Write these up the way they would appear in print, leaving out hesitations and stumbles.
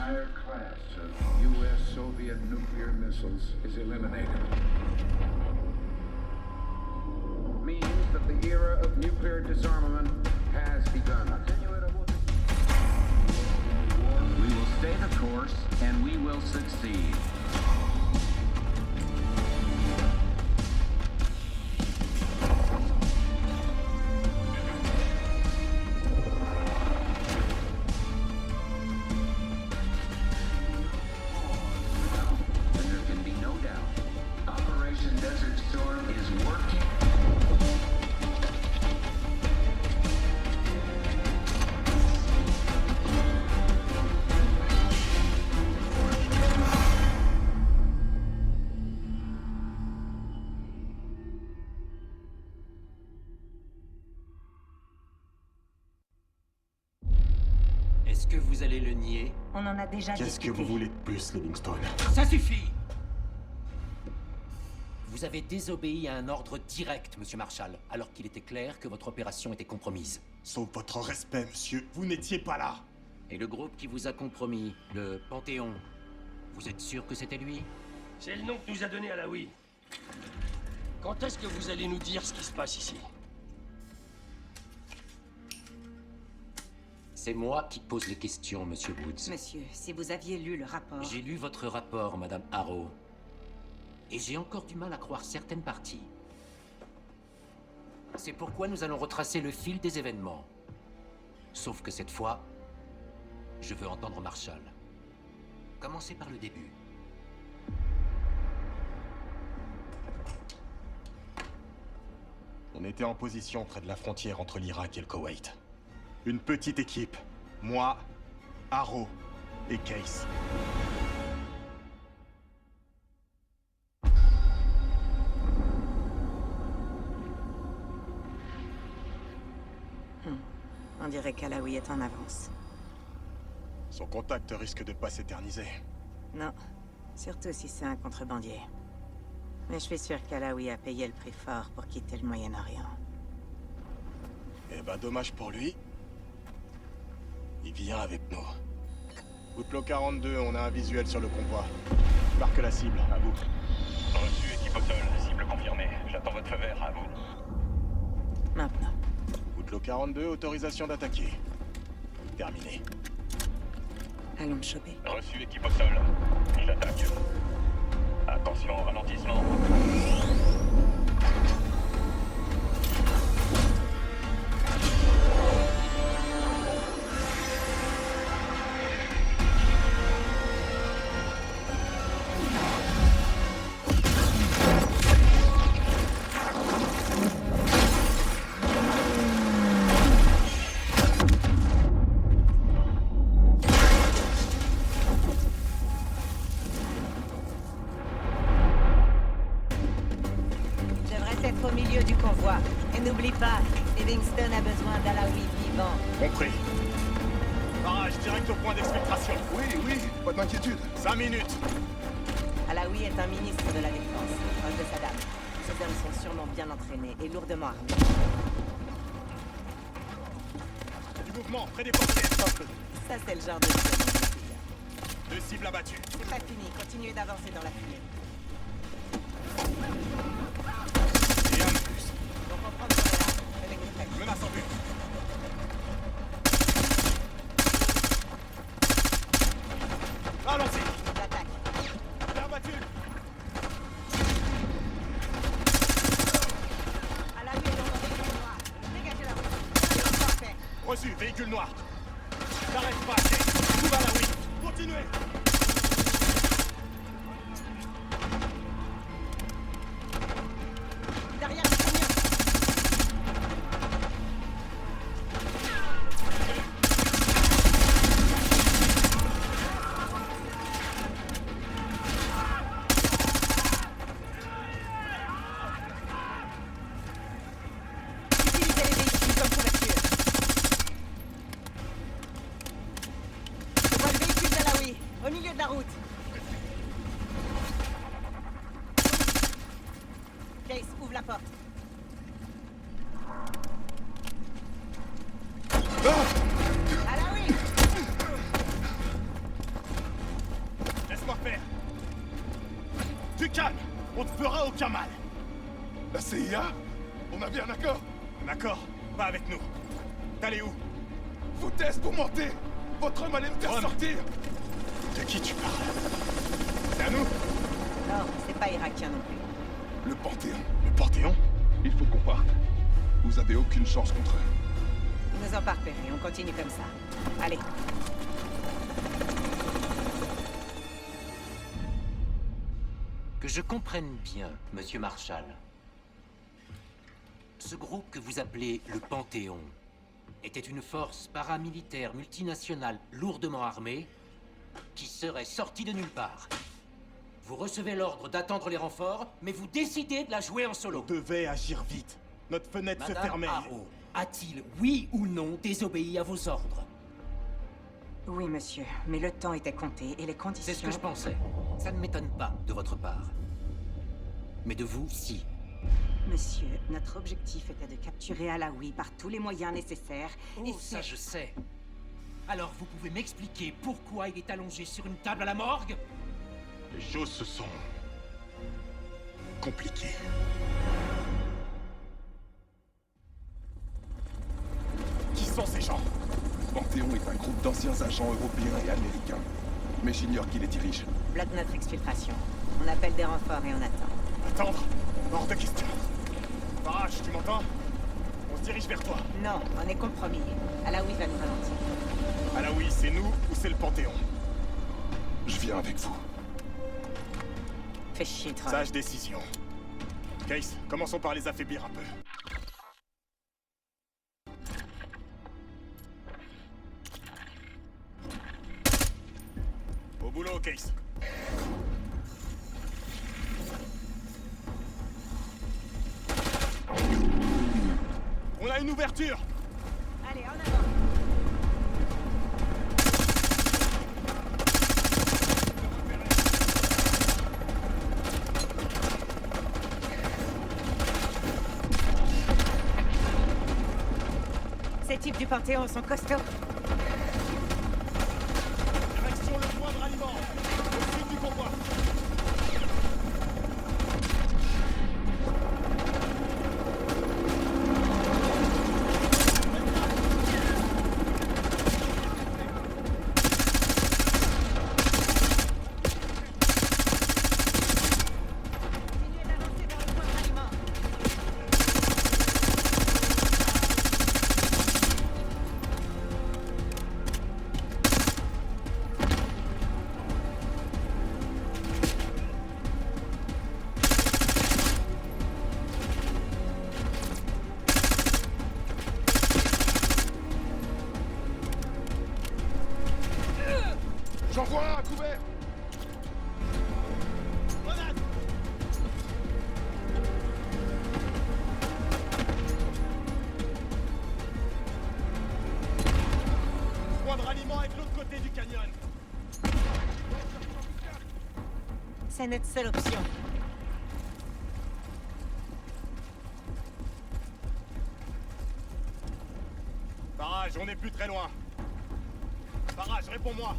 entire class of U.S.-Soviet nuclear missiles is eliminated. Means that the era of nuclear disarmament has begun. We will stay the course, and we will succeed. Est-ce que vous allez le nier? On en a déjà discuté. Qu'est-ce que vous voulez de plus, Livingstone? Ça suffit! Vous avez désobéi à un ordre direct, Monsieur Marshall, alors qu'il était clair que votre opération était compromise. Sauf votre respect, monsieur, vous n'étiez pas là. Et le groupe qui vous a compromis, le Panthéon, vous êtes sûr que c'était lui? C'est le nom que nous a donné Alaoui. Quand est-ce que vous allez nous dire ce qui se passe ici? C'est moi qui pose les questions, Monsieur Woods. Monsieur, si vous aviez lu le rapport... J'ai lu votre rapport, Madame Harrow. Et j'ai encore du mal à croire certaines parties. C'est pourquoi nous allons retracer le fil des événements. Sauf que cette fois, je veux entendre Marshall. Commencez par le début. On était en position près de la frontière entre l'Irak et le Koweït. Une petite équipe. Moi, Harrow et Case. On dirait qu'Alaoui est en avance. Son contact risque de pas s'éterniser. Non, surtout si c'est un contrebandier. Mais je suis sûr qu'Alaoui a payé le prix fort pour quitter le Moyen-Orient. Eh ben, dommage pour lui. Il vient avec nous. Outlaw 42, on a un visuel sur le convoi. Marque la cible, à vous. Reçu, équipe au sol. Cible confirmée. J'attends votre feu vert, à vous. Maintenant. Outlaw 42, autorisation d'attaquer. Terminé. Allons le choper. Reçu, équipe au sol. J'attaque. Attention, ralentissement. Au milieu du convoi. Et n'oublie pas, Livingstone a besoin d'Alaoui vivant. Compris. Barrage direct au point d'exfiltration. Oui, pas d'inquiétude. 5 minutes. Alaoui est un ministre de la Défense, proche de Saddam. Ces hommes sont sûrement bien entraînés et lourdement armés. Du mouvement, près des portières. Ça, c'est le genre de choses dont je me souviens. 2 cibles abattues. C'est pas fini, continuez d'avancer dans la fumée. Et un de plus. Donc on prend le là, avec une tête. Menace en vue. Allons-y. J'attaque. Terre battue. Alaoui est dans le véhicule noir. Dégagez la route. Parfait. Reçu, véhicule noir. N'arrête pas, Kate. Tout va là, oui. Continuez. Derrière le camion. Utilisez les véhicules comme couverture. Je vois le véhicule d'Alaoui. Au milieu fera aucun mal. La CIA? On avait un accord? Un accord? Pas avec nous. T'allais où? Foutaise pour monter! Votre homme allait me faire Homme. sortir! De qui tu parles? C'est à nous? Non, c'est pas irakien non plus. Le Panthéon. Le Panthéon? Il faut qu'on parte. Vous avez aucune chance contre eux. Ils nous ont pas repérés, on continue comme ça. Allez. Que je comprenne bien, Monsieur Marshall. Ce groupe que vous appelez le Panthéon était une force paramilitaire multinationale lourdement armée qui serait sortie de nulle part. Vous recevez l'ordre d'attendre les renforts, mais vous décidez de la jouer en On solo. devait agir vite. Notre fenêtre se Madame fermait. Harrow, a-t-il, oui ou non, désobéi à vos ordres? Oui, monsieur, mais le temps était compté et les conditions... C'est ce que je pensais. Ça ne m'étonne pas de votre part. Mais de vous, si. Monsieur, notre objectif était de capturer Alaoui par tous les moyens nécessaires. et Oh, ça je sais. Alors vous pouvez m'expliquer pourquoi il est allongé sur une table à la morgue? Les choses se sont... compliquées. Qui sont ces gens? Panthéon est un groupe d'anciens agents européens et américains. Mais j'ignore qui les dirige. Bloque notre exfiltration. On appelle des renforts et on attend. Attendre? Hors de question. Farage, tu m'entends? On se dirige vers toi. Non, on est compromis. Alaoui va nous ralentir. Alaoui, c'est nous ou c'est le Panthéon? Je viens avec vous. Fais chier, Troy. Sage décision. Case, commençons par les affaiblir un peu. Au boulot, Case. On a une ouverture! Allez, en avant. Ces types du Panthéon sont costauds. Direction le point de ralliement! Au sud du convoi! Continuez d'avancer vers le point de ralliement. J'envoie un à couvert! Point de ralliement est de l'autre côté du canyon. C'est notre seule option. Farage, on n'est plus très loin. Farage, réponds-moi.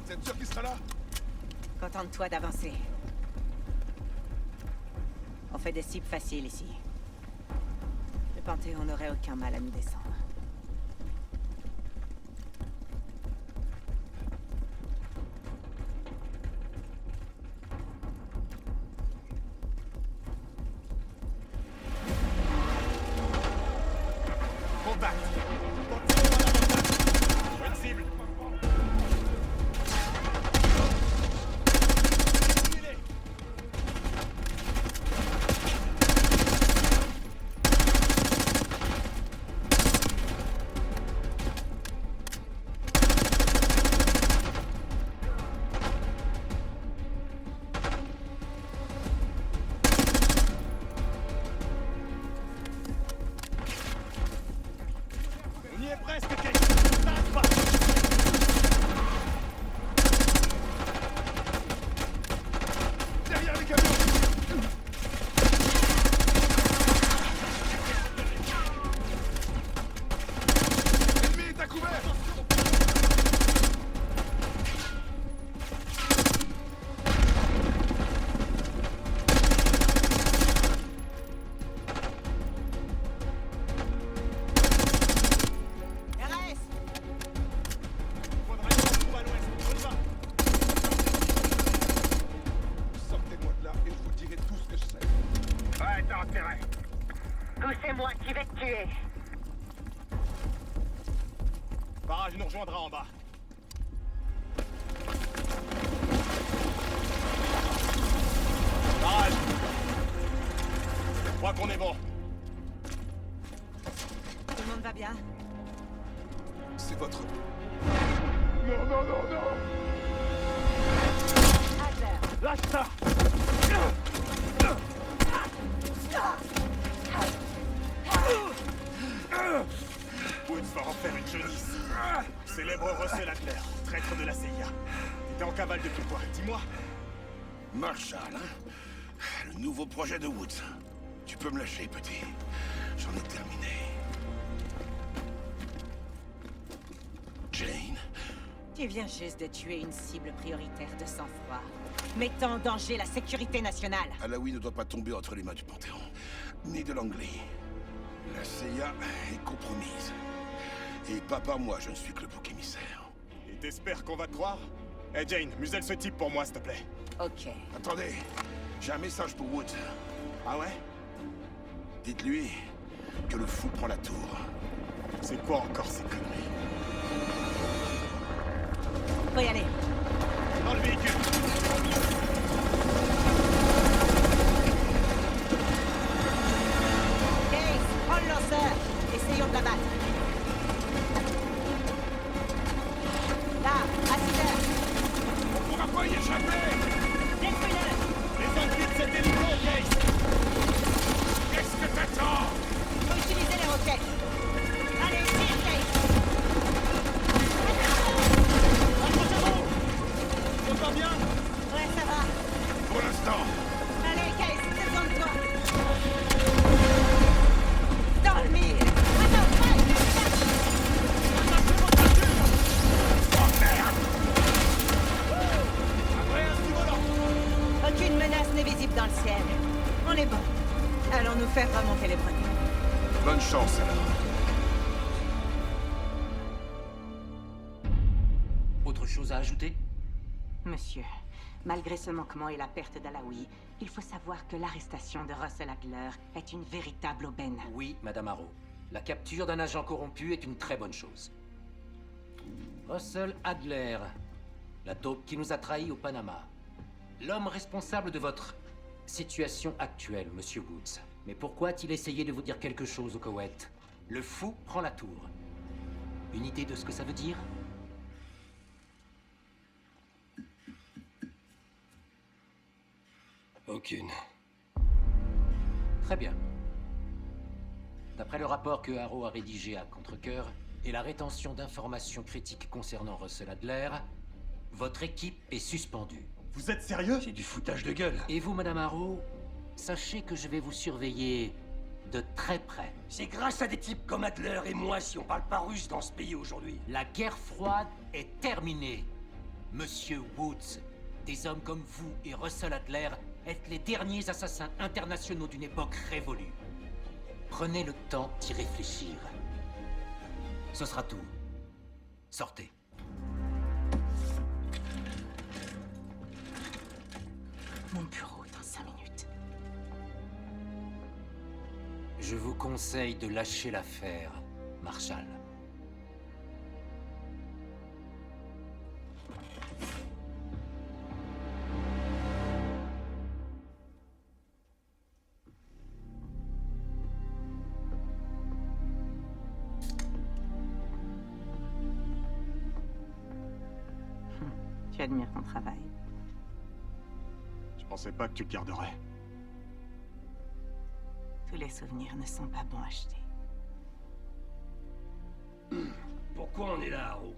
Vous êtes sûr qu'il sera là? Contente-toi d'avancer. On fait des cibles faciles ici. Le Panthéon n'aurait aucun mal à nous descendre. Contact. Panthéon à l'avantage. Bonne cible. Éliminez. On y est presque, Kate. T'arrêtes pas. Derrière les camions! L'ennemi est à couvert! Farage nous rejoindra en bas. Farage! Je crois qu'on est bon. Tout le monde va bien? C'est votre... Adler, Lâche ça! Woods va en faire une jaunisse. Célèbre Russell Adler, traître de la CIA. T'étais en cavale depuis quoi? Dis-moi. Marshall, hein? Le nouveau projet de Woods. Tu peux me lâcher, petit. J'en ai terminé. Jane? tu viens juste de tuer une cible prioritaire de sang-froid, mettant en danger la sécurité nationale. Alaoui ne doit pas tomber entre les mains du Panthéon, ni de Langley. La CIA est compromise. Et pas par moi, je ne suis que le bouc émissaire. Et t'espères qu'on va te croire? Eh Jane, muselle ce type pour moi, s'il te plaît. Ok. Attendez, j'ai un message pour Woods. Ah ouais? Dites-lui que le fou prend la tour. C'est quoi encore ces conneries? Faut y aller. Dans le véhicule! Case, prends le lanceur. Essayons de la battre. Là, à 6 heures. On pourra pas y échapper! Détruis-le. Les ennemis de cet hélico, Case! Qu'est-ce que t'attends? Faut utiliser les roquettes. Allez, tire, Case. Ça va bien? Ouais, ça va. Pour l'instant, Allez, Case, j'ai besoin de toi. Dans le mille. Attends, aucune menace n'est visible dans le ciel. On est bon. Allons nous faire remonter les premiers. bonne chance alors. Autre chose à ajouter? Monsieur, malgré ce manquement et la perte d'Alaoui, il faut savoir que l'arrestation de Russell Adler est une véritable aubaine. Oui, Madame Harrow. La capture d'un agent corrompu est une très bonne chose. Russell Adler, la taupe qui nous a trahis au Panama. L'homme responsable de votre situation actuelle, Monsieur Woods. Mais pourquoi a-t-il essayé de vous dire quelque chose au Koweït? Le fou prend la tour. Une idée de ce que ça veut dire? Aucune. Très bien. D'après le rapport que Harrow a rédigé à contre-cœur et la rétention d'informations critiques concernant Russell Adler, votre équipe est suspendue. Vous êtes sérieux? C'est du foutage de gueule. Et vous, Madame Harrow, sachez que je vais vous surveiller de très près. C'est grâce à des types comme Adler et moi si on parle pas russe dans ce pays aujourd'hui. La guerre froide est terminée. Monsieur Woods, des hommes comme vous et Russell Adler êtes les derniers assassins internationaux d'une époque révolue. Prenez le temps d'y réfléchir. Ce sera tout. Sortez. Mon bureau dans 5 minutes. Je vous conseille de lâcher l'affaire, Marshall. Tu admires ton travail. Je pensais pas que tu le garderais. Tous les souvenirs ne sont pas bons à acheter. Pourquoi on est là, Harrow?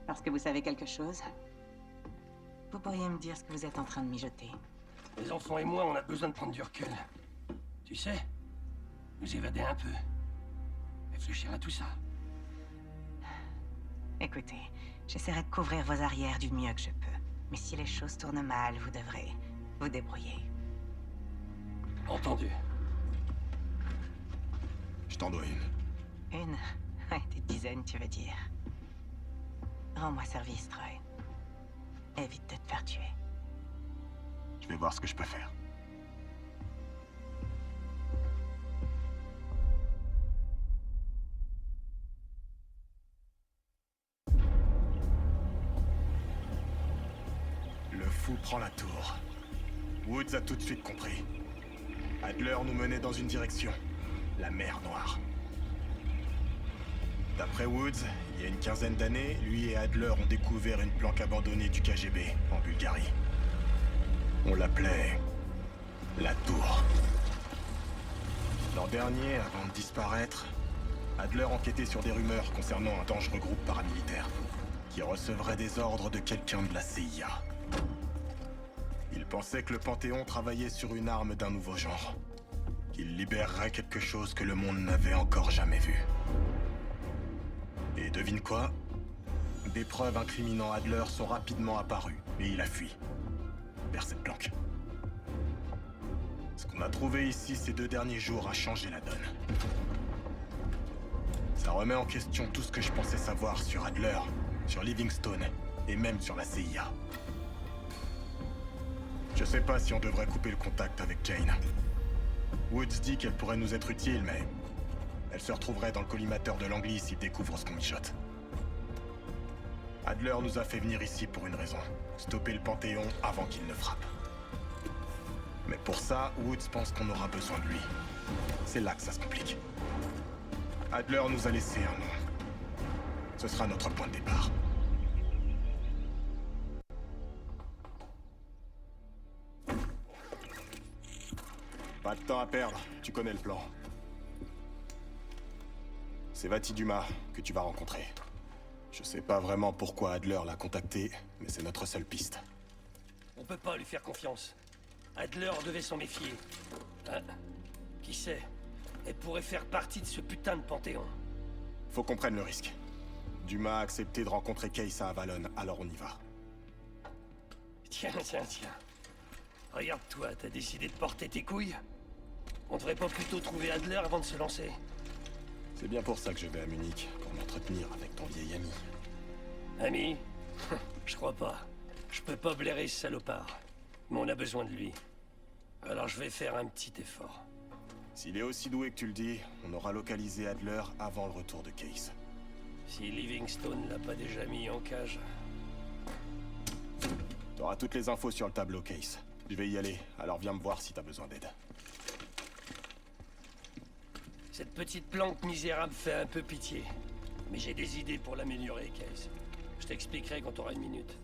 Parce que vous savez quelque chose? Vous pourriez me dire ce que vous êtes en train de mijoter. Les enfants et moi, on a besoin de prendre du recul. Tu sais, nous évader un peu. Réfléchir à tout ça. Écoutez, j'essaierai de couvrir vos arrières du mieux que je peux. Mais si les choses tournent mal, vous devrez vous débrouiller. Entendu. Je t'en dois une. Une? Ouais, des dizaines, tu veux dire. Rends-moi service, Troy. Évite de te faire tuer. Je vais voir ce que je peux faire. fou prend la tour. Woods a tout de suite compris. Adler nous menait dans une direction. La mer Noire. D'après Woods, il y a une quinzaine d'années, lui et Adler ont découvert une planque abandonnée du KGB, en Bulgarie. On l'appelait... la Tour. L'an dernier, avant de disparaître, Adler enquêtait sur des rumeurs concernant un dangereux groupe paramilitaire qui recevrait des ordres de quelqu'un de la CIA. Il pensait que le Panthéon travaillait sur une arme d'un nouveau genre. Qu'il libérerait quelque chose que le monde n'avait encore jamais vu. Et devine quoi? Des preuves incriminant Adler sont rapidement apparues, et il a fui. Vers cette planque. Ce qu'on a trouvé ici ces 2 derniers jours a changé la donne. Ça remet en question tout ce que je pensais savoir sur Adler, sur Livingstone, et même sur la CIA. Je sais pas si on devrait couper le contact avec Jane. Woods dit qu'elle pourrait nous être utile, mais... elle se retrouverait dans le collimateur de Langley s'il découvre ce qu'on mijote. Adler nous a fait venir ici pour une raison. Stopper le Panthéon avant qu'il ne frappe. Mais pour ça, Woods pense qu'on aura besoin de lui. C'est là que ça se complique. Adler nous a laissé un nom. Ce sera notre point de départ. Pas de temps à perdre, tu connais le plan. C'est Vati Dumas que tu vas rencontrer. Je sais pas vraiment pourquoi Adler l'a contacté, mais c'est notre seule piste. On peut pas lui faire confiance. Adler devait s'en méfier. Hein? Qui sait? Elle pourrait faire partie de ce putain de Panthéon. Faut qu'on prenne le risque. Dumas a accepté de rencontrer Case à Avalon, alors on y va. Tiens. Regarde-toi, t'as décidé de porter tes couilles? On devrait pas plutôt trouver Adler avant de se lancer? C'est bien pour ça que je vais à Munich, pour m'entretenir avec ton vieil ami. Ami? Je crois pas. Je peux pas blairer ce salopard. Mais on a besoin de lui. Alors je vais faire un petit effort. S'il est aussi doué que tu le dis, on aura localisé Adler avant le retour de Case. Si Livingstone l'a pas déjà mis en cage... T'auras toutes les infos sur le tableau, Case. Je vais y aller, alors viens me voir si t'as besoin d'aide. Cette petite planque misérable fait un peu pitié. Mais j'ai des idées pour l'améliorer, Case. Je t'expliquerai quand t'auras une minute.